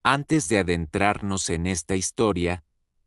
Antes de adentrarnos en esta historia,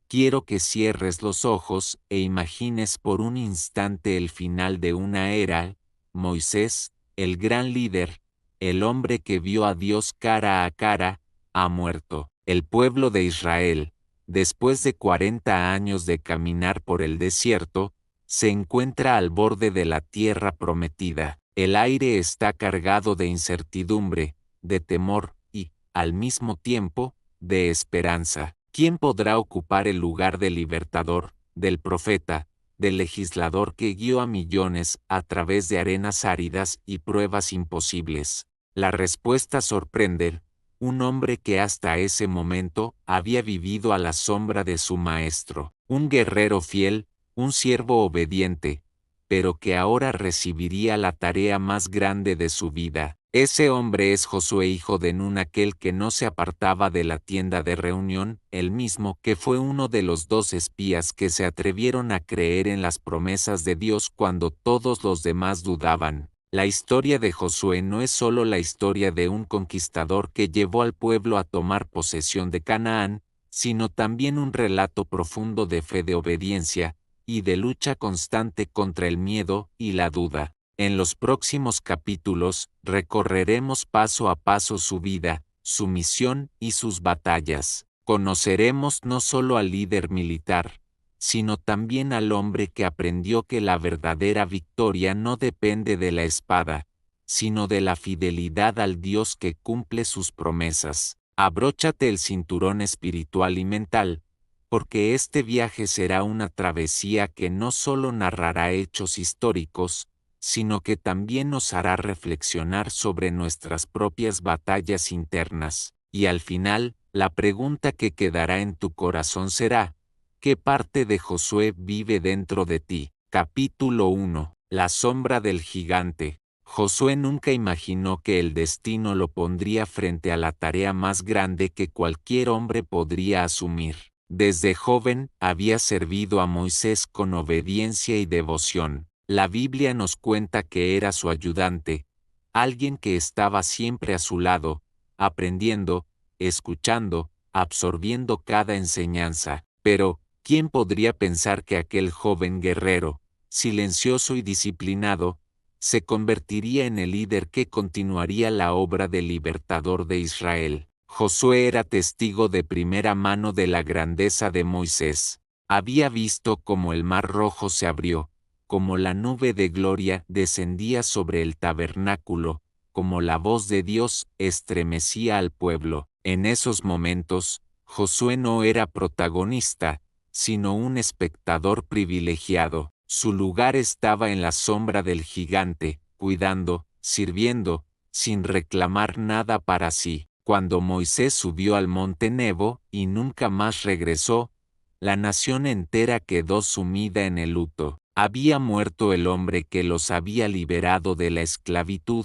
quiero que cierres los ojos e imagines por un instante el final de una era. Moisés, el gran líder, el hombre que vio a Dios cara a cara, ha muerto. El pueblo de Israel, después de 40 años de caminar por el desierto, se encuentra al borde de la tierra prometida. El aire está cargado de incertidumbre, de temor y, al mismo tiempo, de esperanza. ¿Quién podrá ocupar el lugar del libertador, del profeta, del legislador que guió a millones a través de arenas áridas y pruebas imposibles? La respuesta sorprende: un hombre que hasta ese momento había vivido a la sombra de su maestro, un guerrero fiel, un siervo obediente, pero que ahora recibiría la tarea más grande de su vida. Ese hombre es Josué, hijo de Nun, aquel que no se apartaba de la tienda de reunión, el mismo que fue uno de los 2 espías que se atrevieron a creer en las promesas de Dios cuando todos los demás dudaban. La historia de Josué no es solo la historia de un conquistador que llevó al pueblo a tomar posesión de Canaán, sino también un relato profundo de fe, de obediencia, y de lucha constante contra el miedo y la duda. En los próximos capítulos, recorreremos paso a paso su vida, su misión y sus batallas. Conoceremos no solo al líder militar, sino también al hombre que aprendió que la verdadera victoria no depende de la espada, sino de la fidelidad al Dios que cumple sus promesas. Abróchate el cinturón espiritual y mental, porque este viaje será una travesía que no solo narrará hechos históricos, sino que también nos hará reflexionar sobre nuestras propias batallas internas. Y al final, la pregunta que quedará en tu corazón será: ¿qué parte de Josué vive dentro de ti? Capítulo 1. La sombra del gigante. Josué nunca imaginó que el destino lo pondría frente a la tarea más grande que cualquier hombre podría asumir. Desde joven, había servido a Moisés con obediencia y devoción. La Biblia nos cuenta que era su ayudante, alguien que estaba siempre a su lado, aprendiendo, escuchando, absorbiendo cada enseñanza. Pero, ¿quién podría pensar que aquel joven guerrero, silencioso y disciplinado, se convertiría en el líder que continuaría la obra del libertador de Israel? Josué era testigo de primera mano de la grandeza de Moisés. Había visto cómo el mar rojo se abrió, como la nube de gloria descendía sobre el tabernáculo, como la voz de Dios estremecía al pueblo. En esos momentos, Josué no era protagonista, sino un espectador privilegiado. Su lugar estaba en la sombra del gigante, cuidando, sirviendo, sin reclamar nada para sí. Cuando Moisés subió al monte Nebo y nunca más regresó, la nación entera quedó sumida en el luto. Había muerto el hombre que los había liberado de la esclavitud,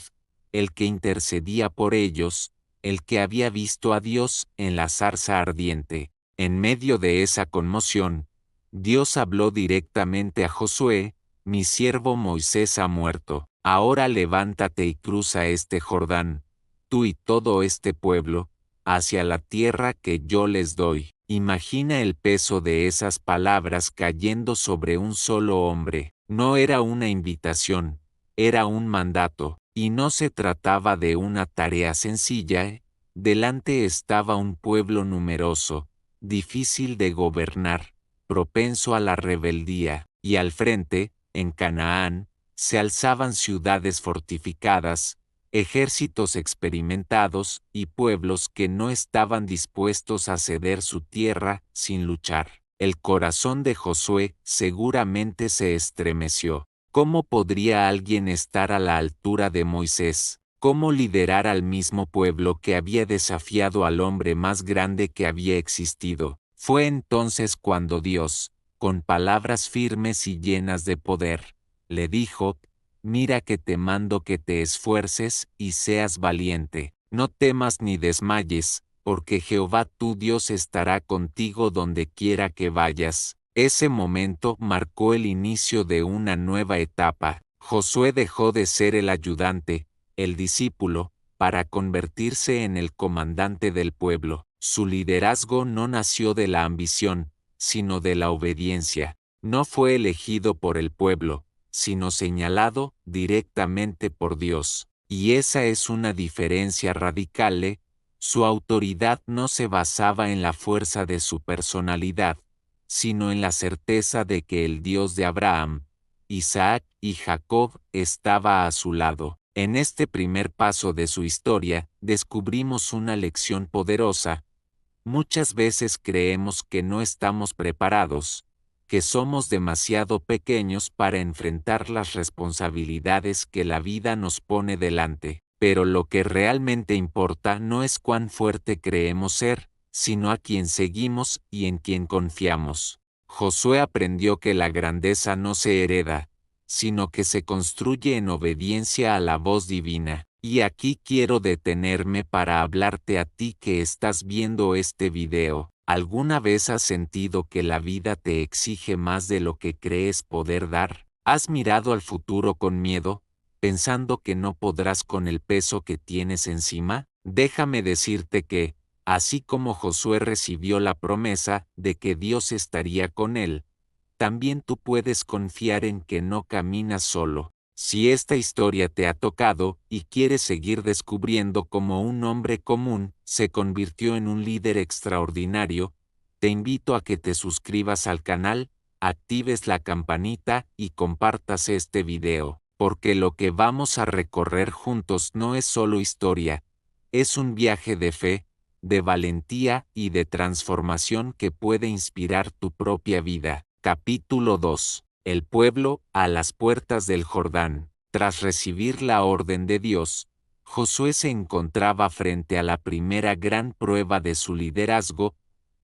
el que intercedía por ellos, el que había visto a Dios en la zarza ardiente. En medio de esa conmoción, Dios habló directamente a Josué: mi siervo Moisés ha muerto. Ahora levántate y cruza este Jordán, tú y todo este pueblo, hacia la tierra que yo les doy. Imagina el peso de esas palabras cayendo sobre un solo hombre. No era una invitación, era un mandato, y no se trataba de una tarea sencilla. Delante estaba un pueblo numeroso, difícil de gobernar, propenso a la rebeldía, y al frente, en Canaán, se alzaban ciudades fortificadas, ejércitos experimentados y pueblos que no estaban dispuestos a ceder su tierra sin luchar. El corazón de Josué seguramente se estremeció. ¿Cómo podría alguien estar a la altura de Moisés? ¿Cómo liderar al mismo pueblo que había desafiado al hombre más grande que había existido? Fue entonces cuando Dios, con palabras firmes y llenas de poder, le dijo: mira que te mando que te esfuerces y seas valiente. No temas ni desmayes, porque Jehová tu Dios estará contigo donde quiera que vayas. Ese momento marcó el inicio de una nueva etapa. Josué dejó de ser el ayudante, el discípulo, para convertirse en el comandante del pueblo. Su liderazgo no nació de la ambición, sino de la obediencia. No fue elegido por el pueblo, sino señalado directamente por Dios. Y esa es una diferencia radical. Su autoridad no se basaba en la fuerza de su personalidad, sino en la certeza de que el Dios de Abraham, Isaac y Jacob estaba a su lado. En este primer paso de su historia, descubrimos una lección poderosa. Muchas veces creemos que no estamos preparados, que somos demasiado pequeños para enfrentar las responsabilidades que la vida nos pone delante. Pero lo que realmente importa no es cuán fuerte creemos ser, sino a quién seguimos y en quién confiamos. Josué aprendió que la grandeza no se hereda, sino que se construye en obediencia a la voz divina. Y aquí quiero detenerme para hablarte a ti que estás viendo este video. ¿Alguna vez has sentido que la vida te exige más de lo que crees poder dar? ¿Has mirado al futuro con miedo, pensando que no podrás con el peso que tienes encima? Déjame decirte que, así como Josué recibió la promesa de que Dios estaría con él, también tú puedes confiar en que no caminas solo. Si esta historia te ha tocado y quieres seguir descubriendo cómo un hombre común se convirtió en un líder extraordinario, te invito a que te suscribas al canal, actives la campanita y compartas este video, porque lo que vamos a recorrer juntos no es solo historia, es un viaje de fe, de valentía y de transformación que puede inspirar tu propia vida. Capítulo 2. El pueblo a las puertas del Jordán. Tras recibir la orden de Dios, Josué se encontraba frente a la primera gran prueba de su liderazgo: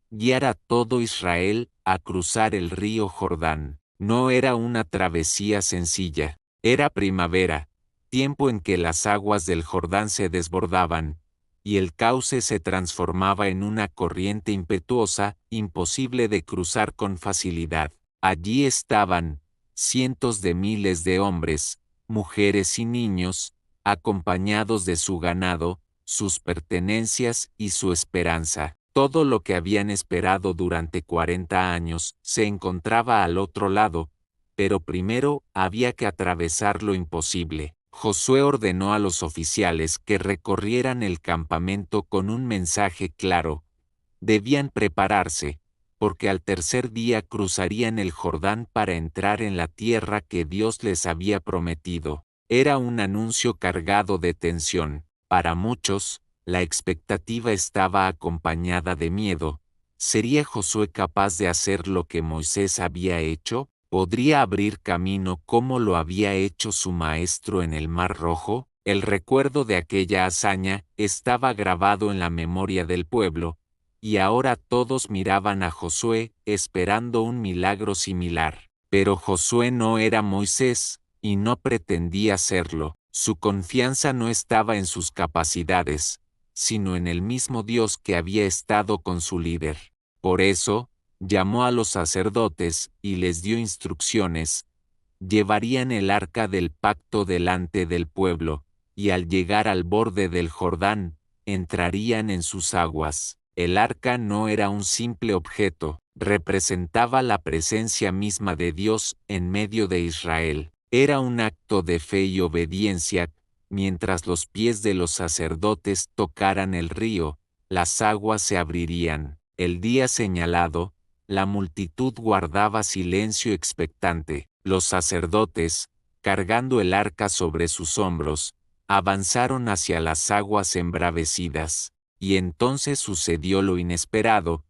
guiar a todo Israel a cruzar el río Jordán. No era una travesía sencilla, era primavera, tiempo en que las aguas del Jordán se desbordaban, y el cauce se transformaba en una corriente impetuosa, imposible de cruzar con facilidad. Allí estaban cientos de miles de hombres, mujeres y niños, acompañados de su ganado, sus pertenencias y su esperanza. Todo lo que habían esperado durante 40 años se encontraba al otro lado, pero primero había que atravesar lo imposible. Josué ordenó a los oficiales que recorrieran el campamento con un mensaje claro. Debían prepararse, porque al tercer día cruzarían el Jordán para entrar en la tierra que Dios les había prometido. Era un anuncio cargado de tensión. Para muchos, la expectativa estaba acompañada de miedo. ¿Sería Josué capaz de hacer lo que Moisés había hecho? ¿Podría abrir camino como lo había hecho su maestro en el Mar Rojo? El recuerdo de aquella hazaña estaba grabado en la memoria del pueblo, y ahora todos miraban a Josué esperando un milagro similar. Pero Josué no era Moisés, y no pretendía serlo. Su confianza no estaba en sus capacidades, sino en el mismo Dios que había estado con su líder. Por eso, llamó a los sacerdotes y les dio instrucciones. Llevarían el arca del pacto delante del pueblo, y al llegar al borde del Jordán, entrarían en sus aguas. El arca no era un simple objeto, representaba la presencia misma de Dios en medio de Israel. Era un acto de fe y obediencia. Mientras los pies de los sacerdotes tocaran el río, las aguas se abrirían. El día señalado, la multitud guardaba silencio expectante. Los sacerdotes, cargando el arca sobre sus hombros, avanzaron hacia las aguas embravecidas. Y entonces sucedió lo inesperado.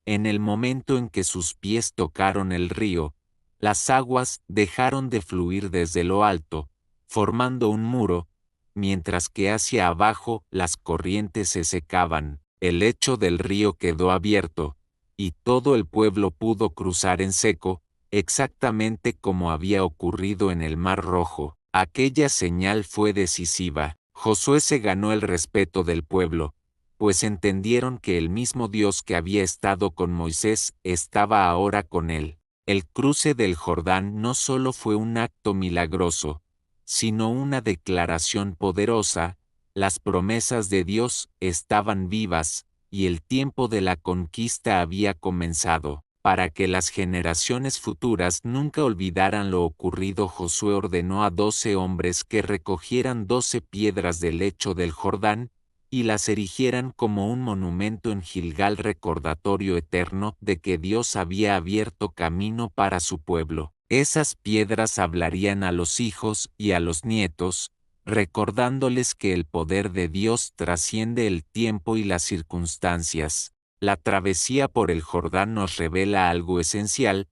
En el momento en que sus pies tocaron el río, las aguas dejaron de fluir desde lo alto, formando un muro, mientras que hacia abajo las corrientes se secaban. El lecho del río quedó abierto, y todo el pueblo pudo cruzar en seco, exactamente como había ocurrido en el Mar Rojo. Aquella señal fue decisiva. Josué se ganó el respeto del pueblo, pues entendieron que el mismo Dios que había estado con Moisés estaba ahora con él. El cruce del Jordán no solo fue un acto milagroso, sino una declaración poderosa. Las promesas de Dios estaban vivas, y el tiempo de la conquista había comenzado. Para que las generaciones futuras nunca olvidaran lo ocurrido, Josué ordenó a 12 hombres que recogieran 12 piedras del lecho del Jordán, y las erigieran como un monumento en Gilgal, recordatorio eterno de que Dios había abierto camino para su pueblo. Esas piedras hablarían a los hijos y a los nietos, recordándoles que el poder de Dios trasciende el tiempo y las circunstancias. La travesía por el Jordán nos revela algo esencial: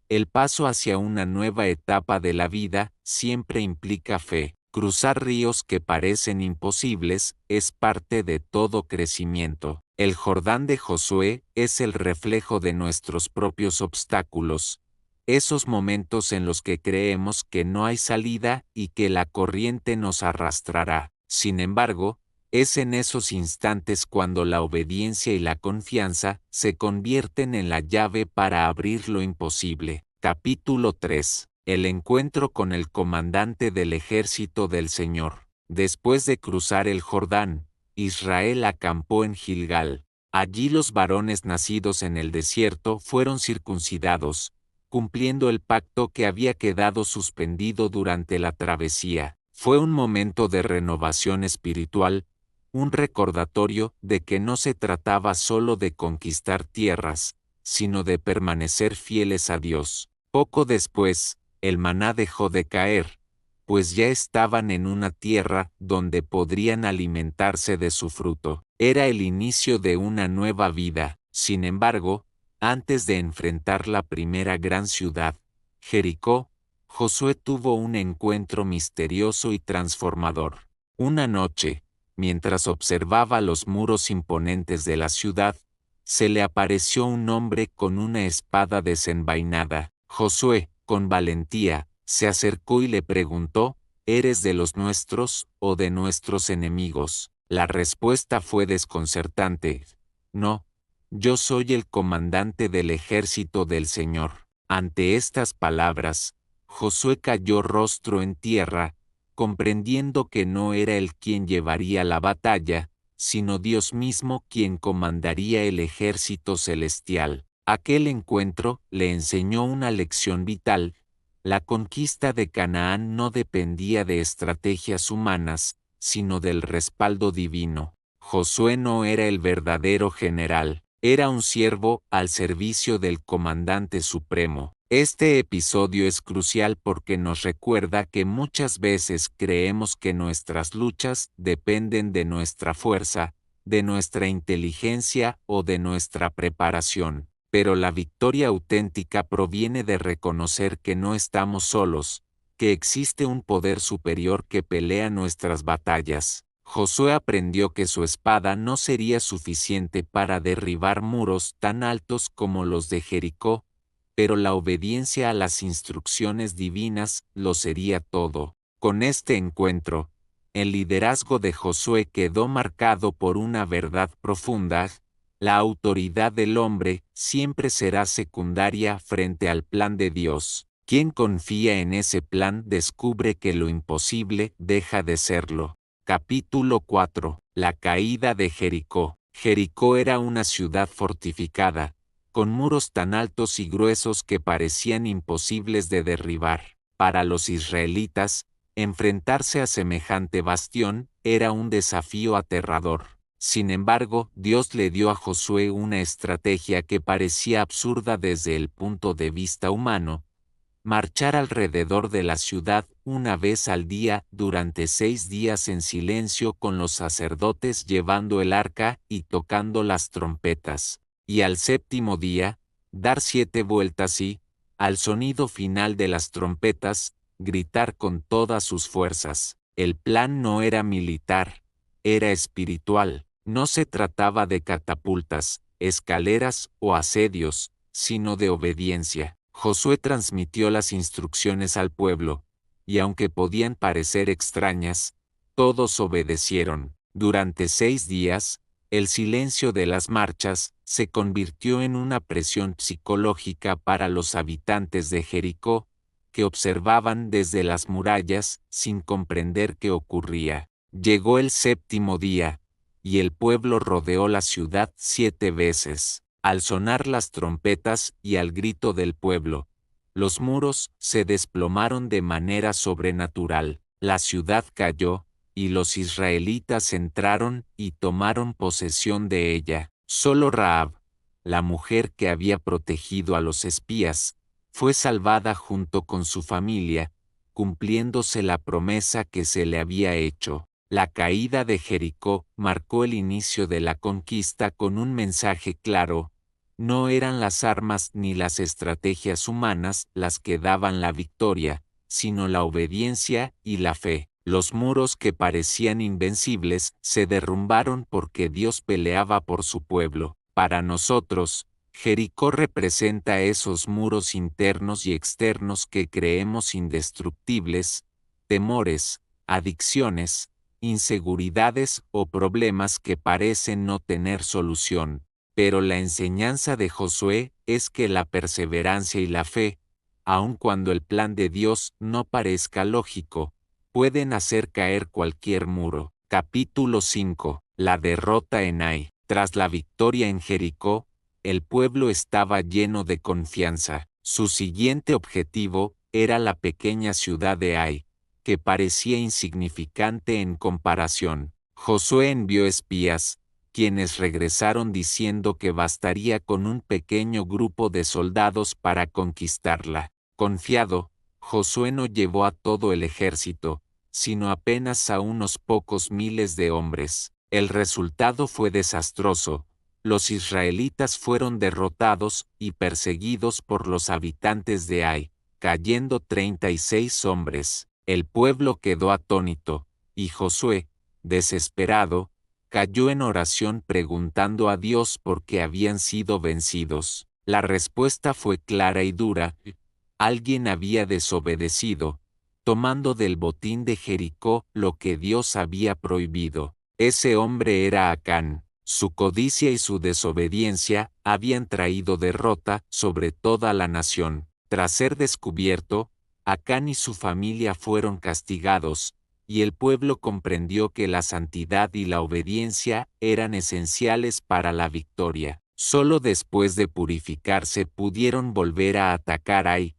el paso hacia una nueva etapa de la vida siempre implica fe. Cruzar ríos que parecen imposibles es parte de todo crecimiento. El Jordán de Josué es el reflejo de nuestros propios obstáculos, esos momentos en los que creemos que no hay salida y que la corriente nos arrastrará. Sin embargo, es en esos instantes cuando la obediencia y la confianza se convierten en la llave para abrir lo imposible. Capítulo 3. El encuentro con el comandante del ejército del Señor. Después de cruzar el Jordán, Israel acampó en Gilgal. Allí los varones nacidos en el desierto fueron circuncidados, cumpliendo el pacto que había quedado suspendido durante la travesía. Fue un momento de renovación espiritual, un recordatorio de que no se trataba solo de conquistar tierras, sino de permanecer fieles a Dios. Poco después, el maná dejó de caer, pues ya estaban en una tierra donde podrían alimentarse de su fruto. Era el inicio de una nueva vida. Sin embargo, antes de enfrentar la primera gran ciudad, Jericó, Josué tuvo un encuentro misterioso y transformador. Una noche, mientras observaba los muros imponentes de la ciudad, se le apareció un hombre con una espada desenvainada. Josué, con valentía, se acercó y le preguntó: ¿eres de los nuestros o de nuestros enemigos? La respuesta fue desconcertante: no, yo soy el comandante del ejército del Señor. Ante estas palabras, Josué cayó rostro en tierra, comprendiendo que no era él quien llevaría la batalla, sino Dios mismo quien comandaría el ejército celestial. Aquel encuentro le enseñó una lección vital: la conquista de Canaán no dependía de estrategias humanas, sino del respaldo divino. Josué no era el verdadero general, era un siervo al servicio del comandante supremo. Este episodio es crucial porque nos recuerda que muchas veces creemos que nuestras luchas dependen de nuestra fuerza, de nuestra inteligencia o de nuestra preparación. Pero la victoria auténtica proviene de reconocer que no estamos solos, que existe un poder superior que pelea nuestras batallas. Josué aprendió que su espada no sería suficiente para derribar muros tan altos como los de Jericó, pero la obediencia a las instrucciones divinas lo sería todo. Con este encuentro, el liderazgo de Josué quedó marcado por una verdad profunda: la autoridad del hombre siempre será secundaria frente al plan de Dios. Quien confía en ese plan descubre que lo imposible deja de serlo. Capítulo 4. La caída de Jericó. Jericó era una ciudad fortificada, con muros tan altos y gruesos que parecían imposibles de derribar. Para los israelitas, enfrentarse a semejante bastión era un desafío aterrador. Sin embargo, Dios le dio a Josué una estrategia que parecía absurda desde el punto de vista humano: marchar alrededor de la ciudad una vez al día durante 6 días en silencio, con los sacerdotes llevando el arca y tocando las trompetas. Y al séptimo día, dar 7 vueltas y, al sonido final de las trompetas, gritar con todas sus fuerzas. El plan no era militar, era espiritual. No se trataba de catapultas, escaleras o asedios, sino de obediencia. Josué transmitió las instrucciones al pueblo, y aunque podían parecer extrañas, todos obedecieron. Durante 6 días, el silencio de las marchas se convirtió en una presión psicológica para los habitantes de Jericó, que observaban desde las murallas sin comprender qué ocurría. Llegó el séptimo día, y el pueblo rodeó la ciudad 7 veces. Al sonar las trompetas y al grito del pueblo, los muros se desplomaron de manera sobrenatural, la ciudad cayó, y los israelitas entraron y tomaron posesión de ella. Solo Rahab, la mujer que había protegido a los espías, fue salvada junto con su familia, cumpliéndose la promesa que se le había hecho. La caída de Jericó marcó el inicio de la conquista con un mensaje claro: no eran las armas ni las estrategias humanas las que daban la victoria, sino la obediencia y la fe. Los muros que parecían invencibles se derrumbaron porque Dios peleaba por su pueblo. Para nosotros, Jericó representa esos muros internos y externos que creemos indestructibles, temores, adicciones, inseguridades o problemas que parecen no tener solución. Pero la enseñanza de Josué es que la perseverancia y la fe, aun cuando el plan de Dios no parezca lógico, pueden hacer caer cualquier muro. Capítulo 5. La derrota en Ai. Tras la victoria en Jericó, el pueblo estaba lleno de confianza. Su siguiente objetivo era la pequeña ciudad de Ai, que parecía insignificante en comparación. Josué envió espías, quienes regresaron diciendo que bastaría con un pequeño grupo de soldados para conquistarla. Confiado, Josué no llevó a todo el ejército, sino apenas a unos pocos miles de hombres. El resultado fue desastroso. Los israelitas fueron derrotados y perseguidos por los habitantes de Ai, cayendo 36 hombres. El pueblo quedó atónito, y Josué, desesperado, cayó en oración preguntando a Dios por qué habían sido vencidos. La respuesta fue clara y dura: alguien había desobedecido, tomando del botín de Jericó lo que Dios había prohibido. Ese hombre era Acán. Su codicia y su desobediencia habían traído derrota sobre toda la nación. Tras ser descubierto, Acán y su familia fueron castigados, y el pueblo comprendió que la santidad y la obediencia eran esenciales para la victoria. Solo después de purificarse pudieron volver a atacar Ai,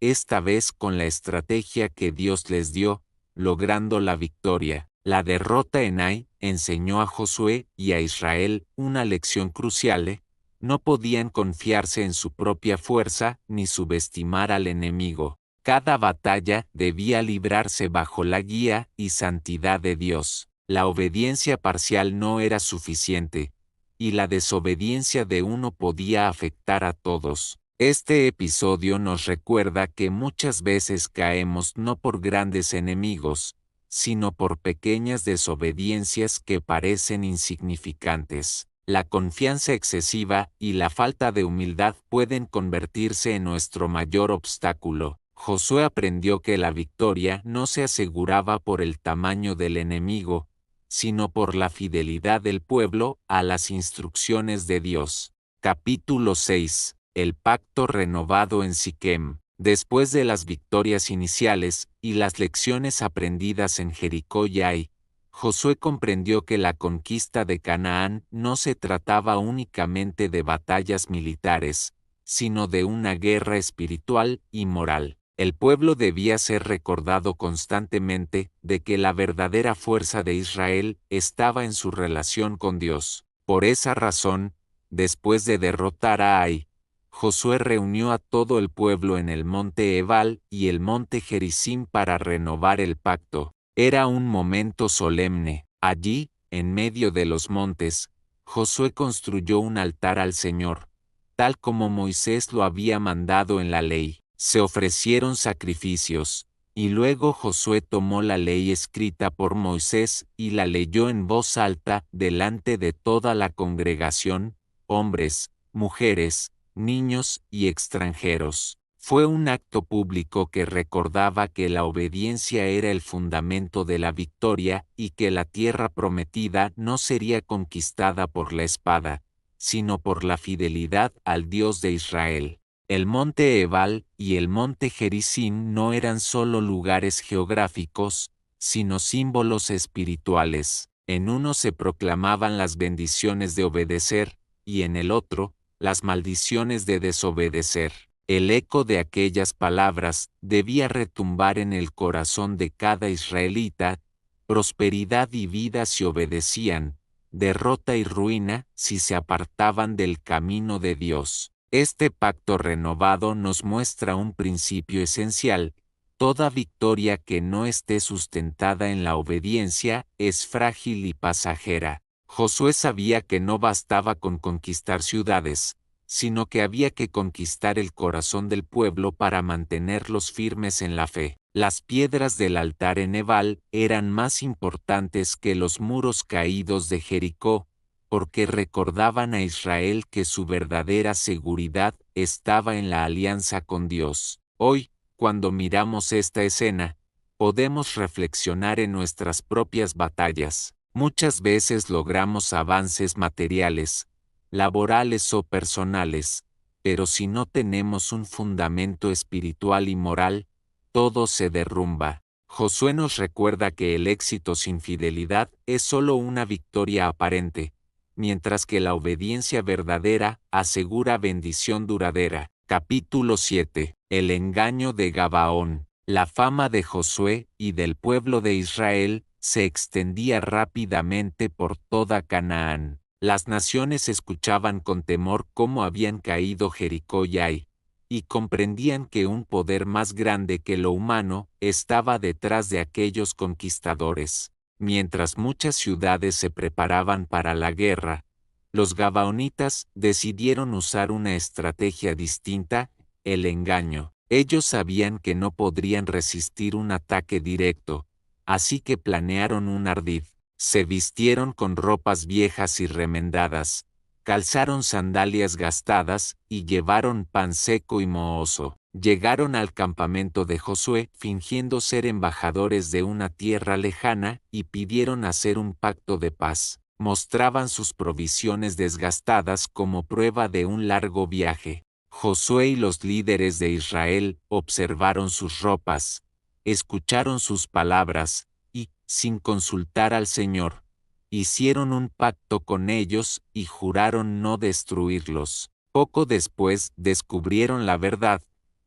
esta vez con la estrategia que Dios les dio, logrando la victoria. La derrota en Ai enseñó a Josué y a Israel una lección crucial: no podían confiarse en su propia fuerza ni subestimar al enemigo. Cada batalla debía librarse bajo la guía y santidad de Dios. La obediencia parcial no era suficiente, y la desobediencia de uno podía afectar a todos. Este episodio nos recuerda que muchas veces caemos no por grandes enemigos, sino por pequeñas desobediencias que parecen insignificantes. La confianza excesiva y la falta de humildad pueden convertirse en nuestro mayor obstáculo. Josué aprendió que la victoria no se aseguraba por el tamaño del enemigo, sino por la fidelidad del pueblo a las instrucciones de Dios. Capítulo 6. El pacto renovado en Siquem. Después de las victorias iniciales y las lecciones aprendidas en Jericó y Ai, Josué comprendió que la conquista de Canaán no se trataba únicamente de batallas militares, sino de una guerra espiritual y moral. El pueblo debía ser recordado constantemente de que la verdadera fuerza de Israel estaba en su relación con Dios. Por esa razón, después de derrotar a Ai, Josué reunió a todo el pueblo en el monte Ebal y el monte Gerizim para renovar el pacto. Era un momento solemne. Allí, en medio de los montes, Josué construyó un altar al Señor, tal como Moisés lo había mandado en la ley. Se ofrecieron sacrificios, y luego Josué tomó la ley escrita por Moisés y la leyó en voz alta delante de toda la congregación, hombres, mujeres, niños y extranjeros. Fue un acto público que recordaba que la obediencia era el fundamento de la victoria y que la tierra prometida no sería conquistada por la espada, sino por la fidelidad al Dios de Israel. El monte Ebal y el monte Gerizim no eran solo lugares geográficos, sino símbolos espirituales. En uno se proclamaban las bendiciones de obedecer, y en el otro, las maldiciones de desobedecer. El eco de aquellas palabras debía retumbar en el corazón de cada israelita: prosperidad y vida si obedecían, derrota y ruina si se apartaban del camino de Dios. Este pacto renovado nos muestra un principio esencial: toda victoria que no esté sustentada en la obediencia es frágil y pasajera. Josué sabía que no bastaba con conquistar ciudades, sino que había que conquistar el corazón del pueblo para mantenerlos firmes en la fe. Las piedras del altar en Ebal eran más importantes que los muros caídos de Jericó, porque recordaban a Israel que su verdadera seguridad estaba en la alianza con Dios. Hoy, cuando miramos esta escena, podemos reflexionar en nuestras propias batallas. Muchas veces logramos avances materiales, laborales o personales, pero si no tenemos un fundamento espiritual y moral, todo se derrumba. Josué nos recuerda que el éxito sin fidelidad es solo una victoria aparente, mientras que la obediencia verdadera asegura bendición duradera. Capítulo 7. El engaño de Gabaón. La fama de Josué y del pueblo de Israel se extendía rápidamente por toda Canaán. Las naciones escuchaban con temor cómo habían caído Jericó y Ai, y comprendían que un poder más grande que lo humano estaba detrás de aquellos conquistadores. Mientras muchas ciudades se preparaban para la guerra, los gabaonitas decidieron usar una estrategia distinta: el engaño. Ellos sabían que no podrían resistir un ataque directo, así que planearon un ardid. Se vistieron con ropas viejas y remendadas, calzaron sandalias gastadas y llevaron pan seco y mohoso. Llegaron al campamento de Josué fingiendo ser embajadores de una tierra lejana y pidieron hacer un pacto de paz. Mostraban sus provisiones desgastadas como prueba de un largo viaje. Josué y los líderes de Israel observaron sus ropas, escucharon sus palabras, y, sin consultar al Señor, hicieron un pacto con ellos y juraron no destruirlos. Poco después descubrieron la verdad: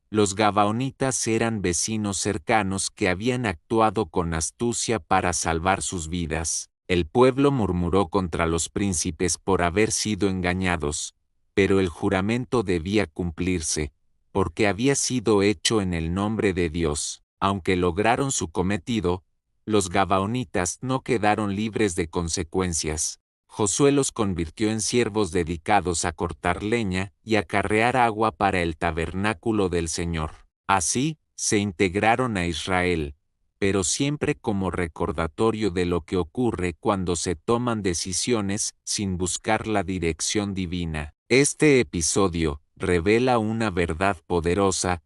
los gabaonitas eran vecinos cercanos que habían actuado con astucia para salvar sus vidas. El pueblo murmuró contra los príncipes por haber sido engañados, pero el juramento debía cumplirse, porque había sido hecho en el nombre de Dios. Aunque lograron su cometido, los gabaonitas no quedaron libres de consecuencias. Josué los convirtió en siervos dedicados a cortar leña y acarrear agua para el tabernáculo del Señor. Así, se integraron a Israel, pero siempre como recordatorio de lo que ocurre cuando se toman decisiones sin buscar la dirección divina. Este episodio revela una verdad poderosa: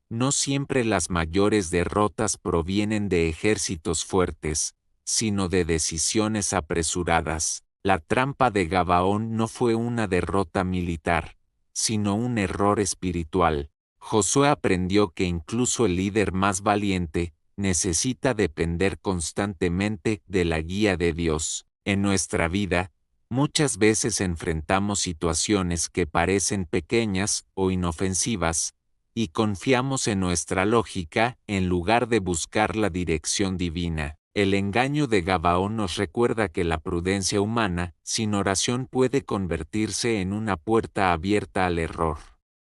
no siempre las mayores derrotas provienen de ejércitos fuertes, sino de decisiones apresuradas. La trampa de Gabaón no fue una derrota militar, sino un error espiritual. Josué aprendió que incluso el líder más valiente necesita depender constantemente de la guía de Dios. En nuestra vida, muchas veces enfrentamos situaciones que parecen pequeñas o inofensivas, y confiamos en nuestra lógica en lugar de buscar la dirección divina. El engaño de Gabaón nos recuerda que la prudencia humana, sin oración, puede convertirse en una puerta abierta al error.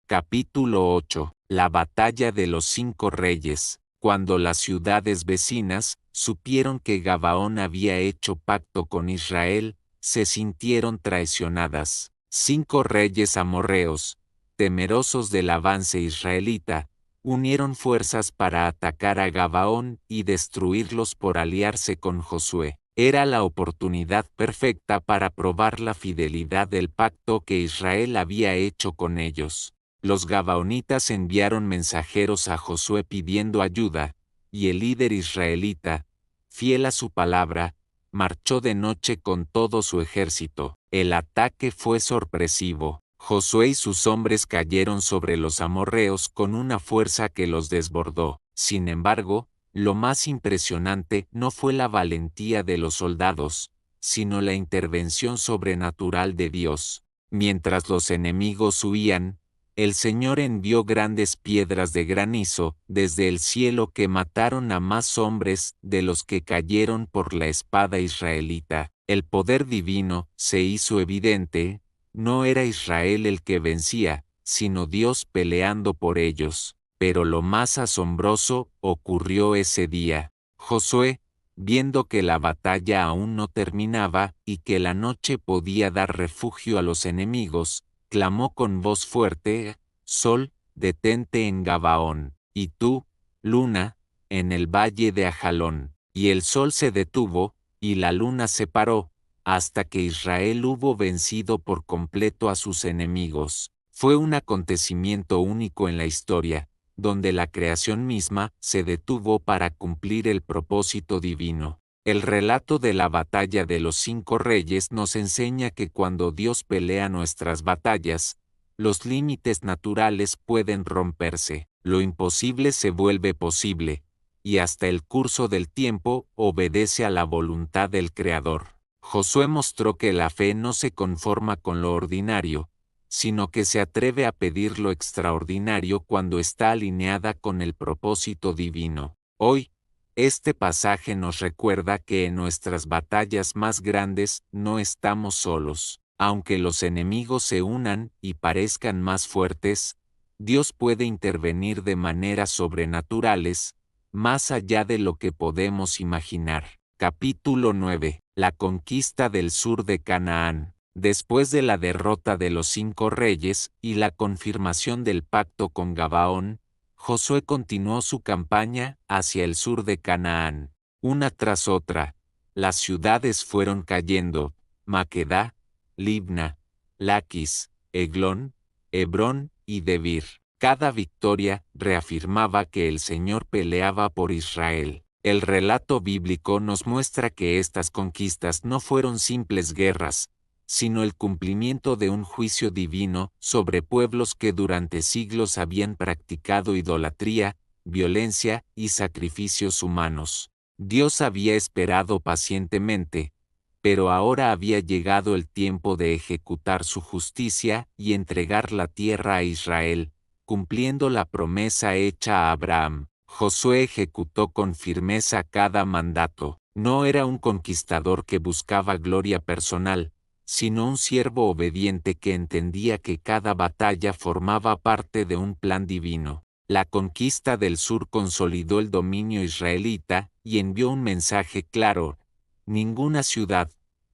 Capítulo 8. La batalla de los 5 reyes. Cuando las ciudades vecinas supieron que Gabaón había hecho pacto con Israel, se sintieron traicionadas. 5 reyes amorreos, temerosos del avance israelita, unieron fuerzas para atacar a Gabaón y destruirlos por aliarse con Josué. Era la oportunidad perfecta para probar la fidelidad del pacto que Israel había hecho con ellos. Los gabaonitas enviaron mensajeros a Josué pidiendo ayuda, y el líder israelita, fiel a su palabra, marchó de noche con todo su ejército. El ataque fue sorpresivo. Josué y sus hombres cayeron sobre los amorreos con una fuerza que los desbordó. Sin embargo, lo más impresionante no fue la valentía de los soldados, sino la intervención sobrenatural de Dios. Mientras los enemigos huían, el Señor envió grandes piedras de granizo desde el cielo que mataron a más hombres de los que cayeron por la espada israelita. El poder divino se hizo evidente, no era Israel el que vencía, sino Dios peleando por ellos. Pero lo más asombroso ocurrió ese día. Josué, viendo que la batalla aún no terminaba y que la noche podía dar refugio a los enemigos, clamó con voz fuerte: Sol, detente en Gabaón, y tú, luna, en el valle de Ajalón. Y el sol se detuvo, y la luna se paró, hasta que Israel hubo vencido por completo a sus enemigos. Fue un acontecimiento único en la historia, donde la creación misma se detuvo para cumplir el propósito divino. El relato de la batalla de los 5 reyes nos enseña que cuando Dios pelea nuestras batallas, los límites naturales pueden romperse, lo imposible se vuelve posible, y hasta el curso del tiempo obedece a la voluntad del Creador. Josué mostró que la fe no se conforma con lo ordinario, sino que se atreve a pedir lo extraordinario cuando está alineada con el propósito divino. Hoy, este pasaje nos recuerda que en nuestras batallas más grandes no estamos solos. Aunque los enemigos se unan y parezcan más fuertes, Dios puede intervenir de maneras sobrenaturales, más allá de lo que podemos imaginar. Capítulo 9. La conquista del sur de Canaán. Después de la derrota de los 5 reyes y la confirmación del pacto con Gabaón, Josué continuó su campaña hacia el sur de Canaán. Una tras otra, las ciudades fueron cayendo: Maquedá, Libna, Laquis, Eglón, Hebrón y Debir. Cada victoria reafirmaba que el Señor peleaba por Israel. El relato bíblico nos muestra que estas conquistas no fueron simples guerras, sino el cumplimiento de un juicio divino sobre pueblos que durante siglos habían practicado idolatría, violencia y sacrificios humanos. Dios había esperado pacientemente, pero ahora había llegado el tiempo de ejecutar su justicia y entregar la tierra a Israel, cumpliendo la promesa hecha a Abraham. Josué ejecutó con firmeza cada mandato. No era un conquistador que buscaba gloria personal, sino un siervo obediente que entendía que cada batalla formaba parte de un plan divino. La conquista del sur consolidó el dominio israelita y envió un mensaje claro: ninguna ciudad,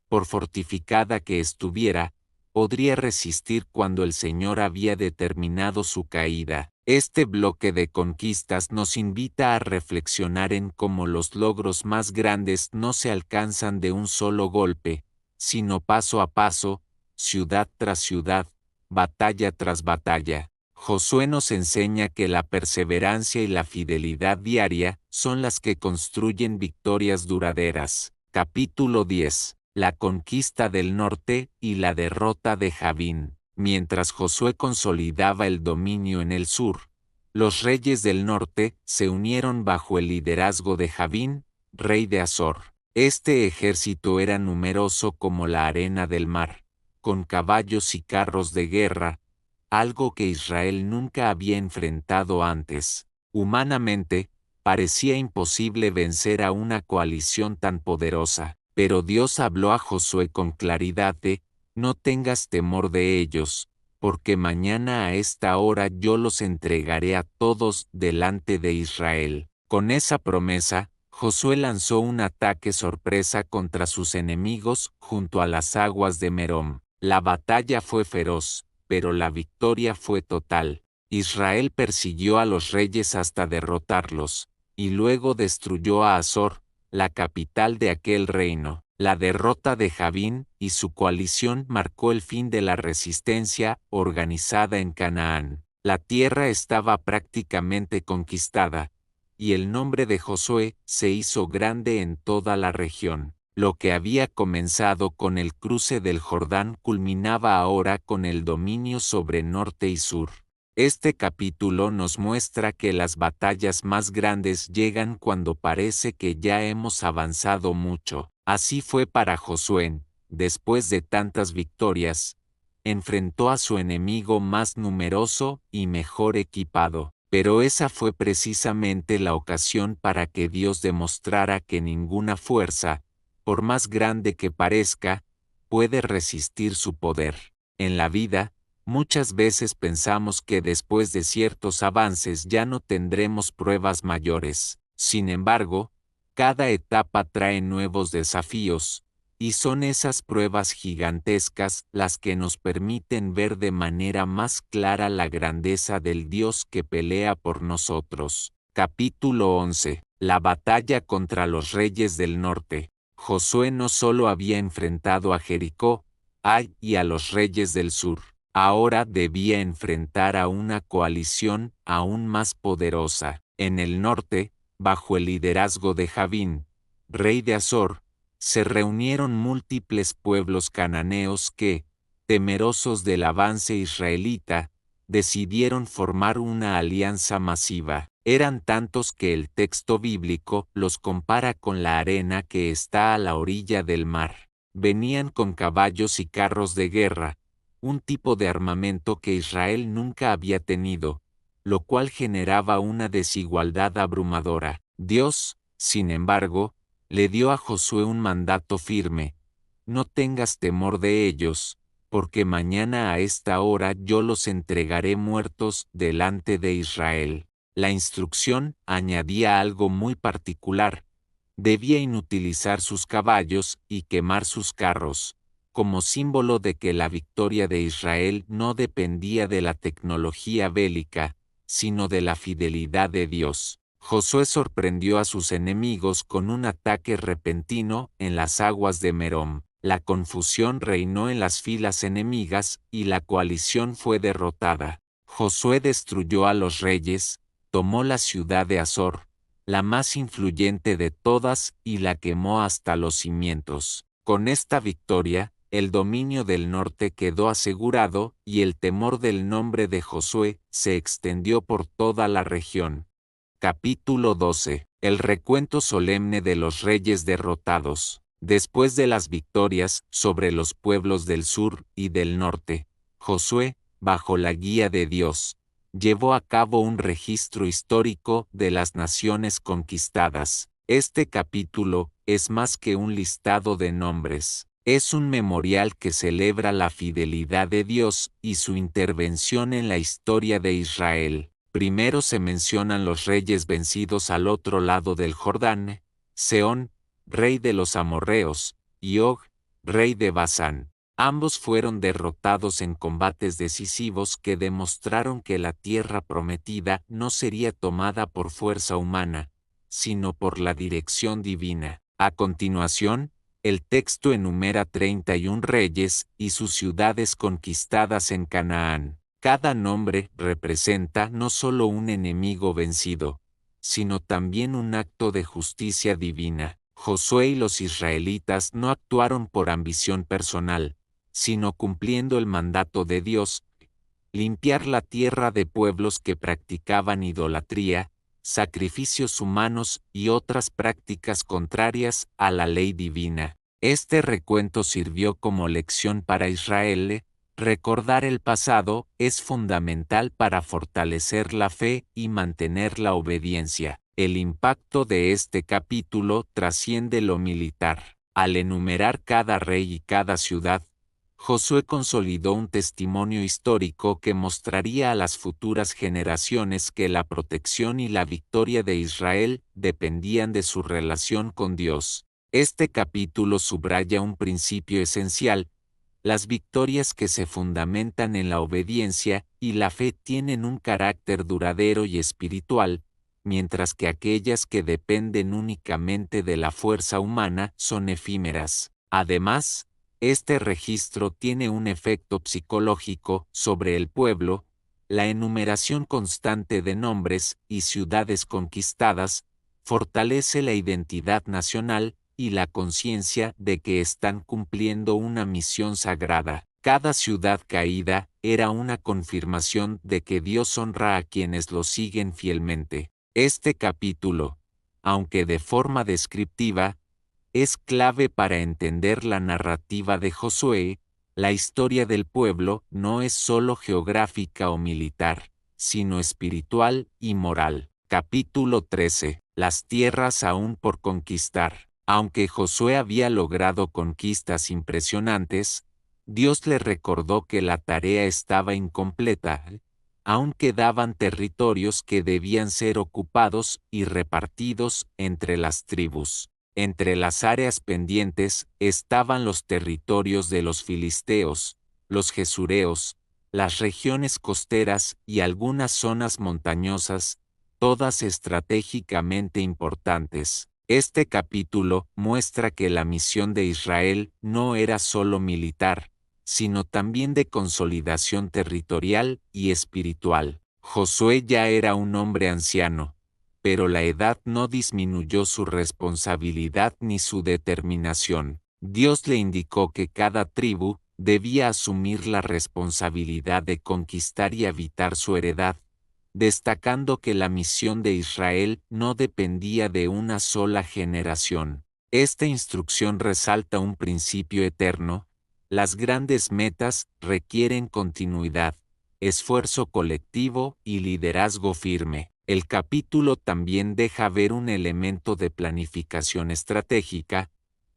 por fortificada que estuviera, podría resistir cuando el Señor había determinado su caída. Este bloque de conquistas nos invita a reflexionar en cómo los logros más grandes no se alcanzan de un solo golpe, sino paso a paso, ciudad tras ciudad, batalla tras batalla. Josué nos enseña que la perseverancia y la fidelidad diaria son las que construyen victorias duraderas. Capítulo 10. La conquista del norte y la derrota de Javín. Mientras Josué consolidaba el dominio en el sur, los reyes del norte se unieron bajo el liderazgo de Javín, rey de Azor. Este ejército era numeroso como la arena del mar, con caballos y carros de guerra, algo que Israel nunca había enfrentado antes. Humanamente, parecía imposible vencer a una coalición tan poderosa, pero Dios habló a Josué con claridad de: no tengas temor de ellos, porque mañana a esta hora yo los entregaré a todos delante de Israel. Con esa promesa, Josué lanzó un ataque sorpresa contra sus enemigos junto a las aguas de Merom. La batalla fue feroz, pero la victoria fue total. Israel persiguió a los reyes hasta derrotarlos, y luego destruyó a Azor, la capital de aquel reino. La derrota de Javín y su coalición marcó el fin de la resistencia organizada en Canaán. La tierra estaba prácticamente conquistada, y el nombre de Josué se hizo grande en toda la región. Lo que había comenzado con el cruce del Jordán culminaba ahora con el dominio sobre norte y sur. Este capítulo nos muestra que las batallas más grandes llegan cuando parece que ya hemos avanzado mucho. Así fue para Josué, después de tantas victorias, enfrentó a su enemigo más numeroso y mejor equipado. Pero esa fue precisamente la ocasión para que Dios demostrara que ninguna fuerza, por más grande que parezca, puede resistir su poder. En la vida, muchas veces pensamos que después de ciertos avances ya no tendremos pruebas mayores. Sin embargo, cada etapa trae nuevos desafíos, y son esas pruebas gigantescas las que nos permiten ver de manera más clara la grandeza del Dios que pelea por nosotros. Capítulo 11. La batalla contra los reyes del norte. Josué no solo había enfrentado a Jericó, Ai y a los reyes del sur, ahora debía enfrentar a una coalición aún más poderosa. En el norte, bajo el liderazgo de Javín, rey de Azor, se reunieron múltiples pueblos cananeos que, temerosos del avance israelita, decidieron formar una alianza masiva. Eran tantos que el texto bíblico los compara con la arena que está a la orilla del mar. Venían con caballos y carros de guerra, un tipo de armamento que Israel nunca había tenido, lo cual generaba una desigualdad abrumadora. Dios, sin embargo, le dio a Josué un mandato firme: no tengas temor de ellos, porque mañana a esta hora yo los entregaré muertos delante de Israel. La instrucción añadía algo muy particular: debía inutilizar sus caballos y quemar sus carros, como símbolo de que la victoria de Israel no dependía de la tecnología bélica, sino de la fidelidad de Dios. Josué sorprendió a sus enemigos con un ataque repentino en las aguas de Merom. La confusión reinó en las filas enemigas y la coalición fue derrotada. Josué destruyó a los reyes, tomó la ciudad de Azor, la más influyente de todas, y la quemó hasta los cimientos. Con esta victoria, el dominio del norte quedó asegurado y el temor del nombre de Josué se extendió por toda la región. Capítulo 12. El recuento solemne de los reyes derrotados. Después de las victorias sobre los pueblos del sur y del norte, Josué, bajo la guía de Dios, llevó a cabo un registro histórico de las naciones conquistadas. Este capítulo es más que un listado de nombres. Es un memorial que celebra la fidelidad de Dios y su intervención en la historia de Israel. Primero se mencionan los reyes vencidos al otro lado del Jordán: Sehón, rey de los amorreos, y Og, rey de Basán. Ambos fueron derrotados en combates decisivos que demostraron que la tierra prometida no sería tomada por fuerza humana, sino por la dirección divina. A continuación, el texto enumera 31 reyes y sus ciudades conquistadas en Canaán. Cada nombre representa no solo un enemigo vencido, sino también un acto de justicia divina. Josué y los israelitas no actuaron por ambición personal, sino cumpliendo el mandato de Dios: limpiar la tierra de pueblos que practicaban idolatría, sacrificios humanos y otras prácticas contrarias a la ley divina. Este recuento sirvió como lección para Israel. Recordar el pasado es fundamental para fortalecer la fe y mantener la obediencia. El impacto de este capítulo trasciende lo militar. Al enumerar cada rey y cada ciudad, Josué consolidó un testimonio histórico que mostraría a las futuras generaciones que la protección y la victoria de Israel dependían de su relación con Dios. Este capítulo subraya un principio esencial: las victorias que se fundamentan en la obediencia y la fe tienen un carácter duradero y espiritual, mientras que aquellas que dependen únicamente de la fuerza humana son efímeras. Además, este registro tiene un efecto psicológico sobre el pueblo. La enumeración constante de nombres y ciudades conquistadas fortalece la identidad nacional y la conciencia de que están cumpliendo una misión sagrada. Cada ciudad caída era una confirmación de que Dios honra a quienes lo siguen fielmente. Este capítulo, aunque de forma descriptiva, es clave para entender la narrativa de Josué. La historia del pueblo no es solo geográfica o militar, sino espiritual y moral. Capítulo 13. Las tierras aún por conquistar. Aunque Josué había logrado conquistas impresionantes, Dios le recordó que la tarea estaba incompleta. Aún quedaban territorios que debían ser ocupados y repartidos entre las tribus. Entre las áreas pendientes estaban los territorios de los filisteos, los gesureos, las regiones costeras y algunas zonas montañosas, todas estratégicamente importantes. Este capítulo muestra que la misión de Israel no era solo militar, sino también de consolidación territorial y espiritual. Josué ya era un hombre anciano, pero la edad no disminuyó su responsabilidad ni su determinación. Dios le indicó que cada tribu debía asumir la responsabilidad de conquistar y habitar su heredad, destacando que la misión de Israel no dependía de una sola generación. Esta instrucción resalta un principio eterno: las grandes metas requieren continuidad, esfuerzo colectivo y liderazgo firme. El capítulo también deja ver un elemento de planificación estratégica.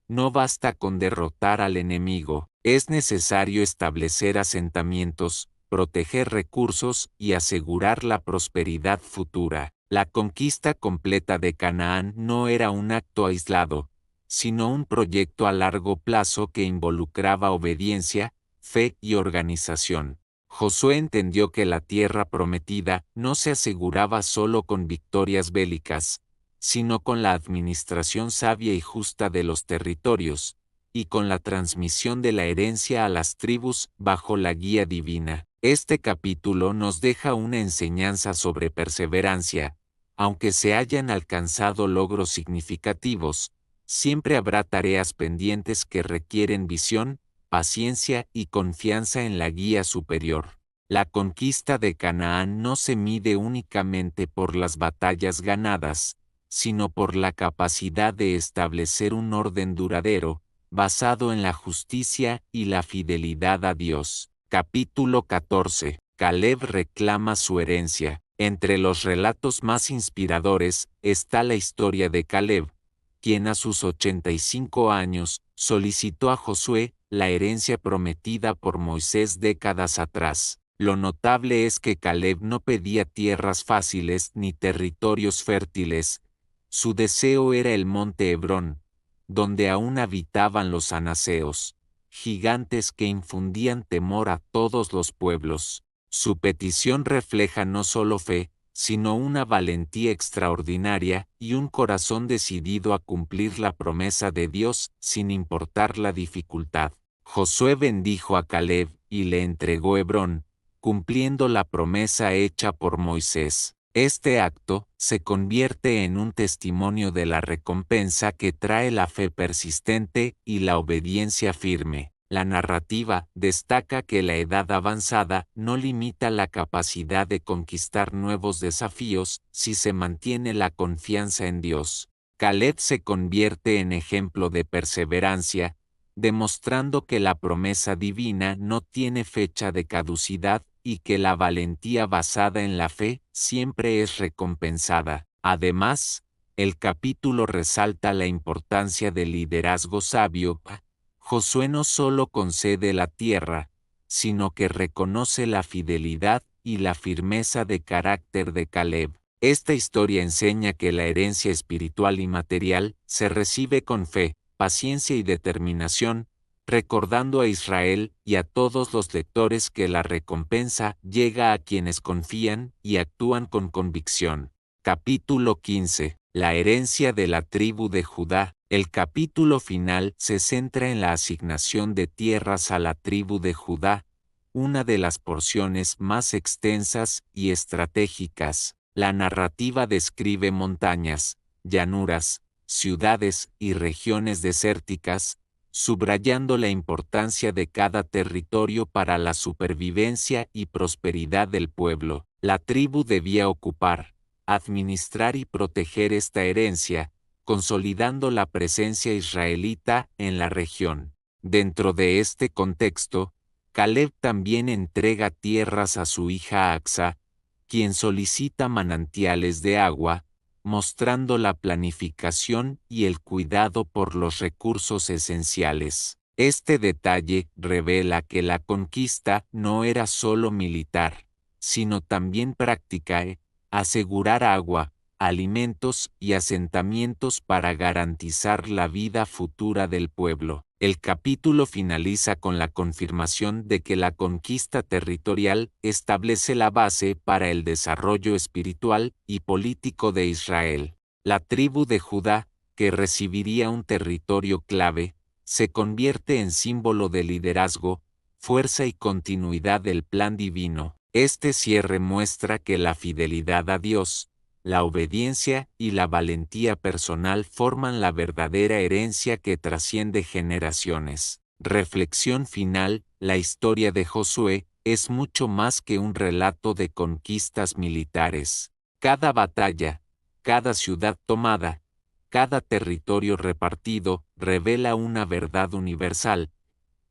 No basta con derrotar al enemigo, es necesario establecer asentamientos, proteger recursos y asegurar la prosperidad futura. La conquista completa de Canaán no era un acto aislado, sino un proyecto a largo plazo que involucraba obediencia, fe y organización. Josué entendió que la tierra prometida no se aseguraba solo con victorias bélicas, sino con la administración sabia y justa de los territorios, y con la transmisión de la herencia a las tribus bajo la guía divina. Este capítulo nos deja una enseñanza sobre perseverancia. Aunque se hayan alcanzado logros significativos, siempre habrá tareas pendientes que requieren visión, paciencia y confianza en la guía superior. La conquista de Canaán no se mide únicamente por las batallas ganadas, sino por la capacidad de establecer un orden duradero, basado en la justicia y la fidelidad a Dios. Capítulo 14. Caleb reclama su herencia. Entre los relatos más inspiradores está la historia de Caleb, quien a sus 85 años solicitó a Josué la herencia prometida por Moisés décadas atrás. Lo notable es que Caleb no pedía tierras fáciles ni territorios fértiles. Su deseo era el monte Hebrón, donde aún habitaban los anaseos, gigantes que infundían temor a todos los pueblos. Su petición refleja no solo fe, sino una valentía extraordinaria y un corazón decidido a cumplir la promesa de Dios sin importar la dificultad. Josué bendijo a Caleb y le entregó Hebrón, cumpliendo la promesa hecha por Moisés. Este acto se convierte en un testimonio de la recompensa que trae la fe persistente y la obediencia firme. La narrativa destaca que la edad avanzada no limita la capacidad de conquistar nuevos desafíos si se mantiene la confianza en Dios. Caleb se convierte en ejemplo de perseverancia, demostrando que la promesa divina no tiene fecha de caducidad y que la valentía basada en la fe siempre es recompensada. Además, el capítulo resalta la importancia del liderazgo sabio. Josué no solo concede la tierra, sino que reconoce la fidelidad y la firmeza de carácter de Caleb. Esta historia enseña que la herencia espiritual y material se recibe con fe, paciencia y determinación, recordando a Israel y a todos los lectores que la recompensa llega a quienes confían y actúan con convicción. Capítulo 15. La herencia de la tribu de Judá. El capítulo final se centra en la asignación de tierras a la tribu de Judá, una de las porciones más extensas y estratégicas. La narrativa describe montañas, llanuras, ciudades y regiones desérticas, subrayando la importancia de cada territorio para la supervivencia y prosperidad del pueblo. La tribu debía ocupar, administrar y proteger esta herencia, consolidando la presencia israelita en la región. Dentro de este contexto, Caleb también entrega tierras a su hija Acsa, quien solicita manantiales de agua, mostrando la planificación y el cuidado por los recursos esenciales. Este detalle revela que la conquista no era solo militar, sino también práctica, asegurar agua, alimentos y asentamientos para garantizar la vida futura del pueblo. El capítulo finaliza con la confirmación de que la conquista territorial establece la base para el desarrollo espiritual y político de Israel. La tribu de Judá, que recibiría un territorio clave, se convierte en símbolo de liderazgo, fuerza y continuidad del plan divino. Este cierre muestra que la fidelidad a Dios, la obediencia y la valentía personal forman la verdadera herencia que trasciende generaciones. Reflexión final: la historia de Josué es mucho más que un relato de conquistas militares. Cada batalla, cada ciudad tomada, cada territorio repartido revela una verdad universal.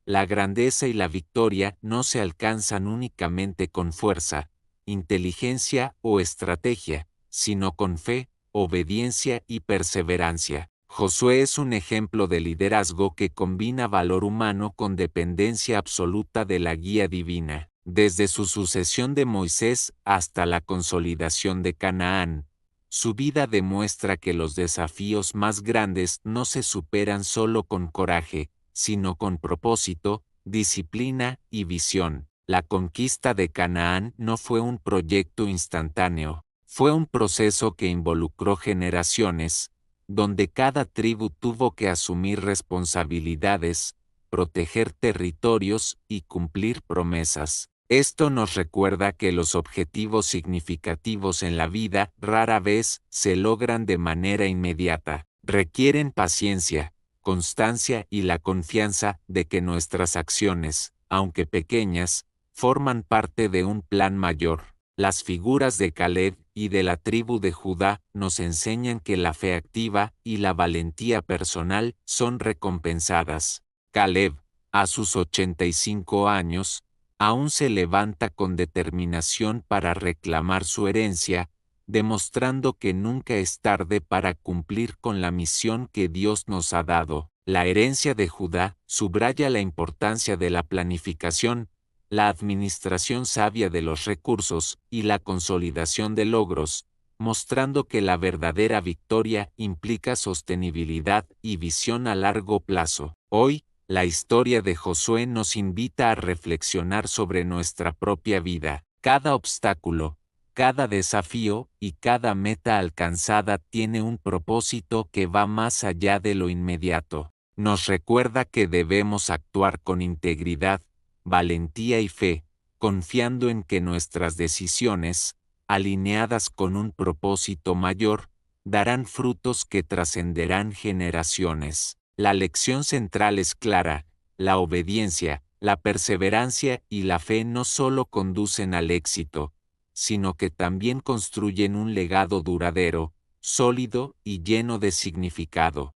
La grandeza y la victoria no se alcanzan únicamente con fuerza, inteligencia o estrategia, sino con fe, obediencia y perseverancia. Josué es un ejemplo de liderazgo que combina valor humano con dependencia absoluta de la guía divina. Desde su sucesión de Moisés hasta la consolidación de Canaán, su vida demuestra que los desafíos más grandes no se superan solo con coraje, sino con propósito, disciplina y visión. La conquista de Canaán no fue un proyecto instantáneo, fue un proceso que involucró generaciones, donde cada tribu tuvo que asumir responsabilidades, proteger territorios y cumplir promesas. Esto nos recuerda que los objetivos significativos en la vida rara vez se logran de manera inmediata. Requieren paciencia, constancia y la confianza de que nuestras acciones, aunque pequeñas, forman parte de un plan mayor. Las figuras de Caleb y de la tribu de Judá nos enseñan que la fe activa y la valentía personal son recompensadas. Caleb, a sus 85 años, aún se levanta con determinación para reclamar su herencia, demostrando que nunca es tarde para cumplir con la misión que Dios nos ha dado. La herencia de Judá subraya la importancia de la planificación, la administración sabia de los recursos y la consolidación de logros, mostrando que la verdadera victoria implica sostenibilidad y visión a largo plazo. Hoy, la historia de Josué nos invita a reflexionar sobre nuestra propia vida. Cada obstáculo, cada desafío y cada meta alcanzada tiene un propósito que va más allá de lo inmediato. Nos recuerda que debemos actuar con integridad, valentía y fe, confiando en que nuestras decisiones, alineadas con un propósito mayor, darán frutos que trascenderán generaciones. La lección central es clara: la obediencia, la perseverancia y la fe no solo conducen al éxito, sino que también construyen un legado duradero, sólido y lleno de significado.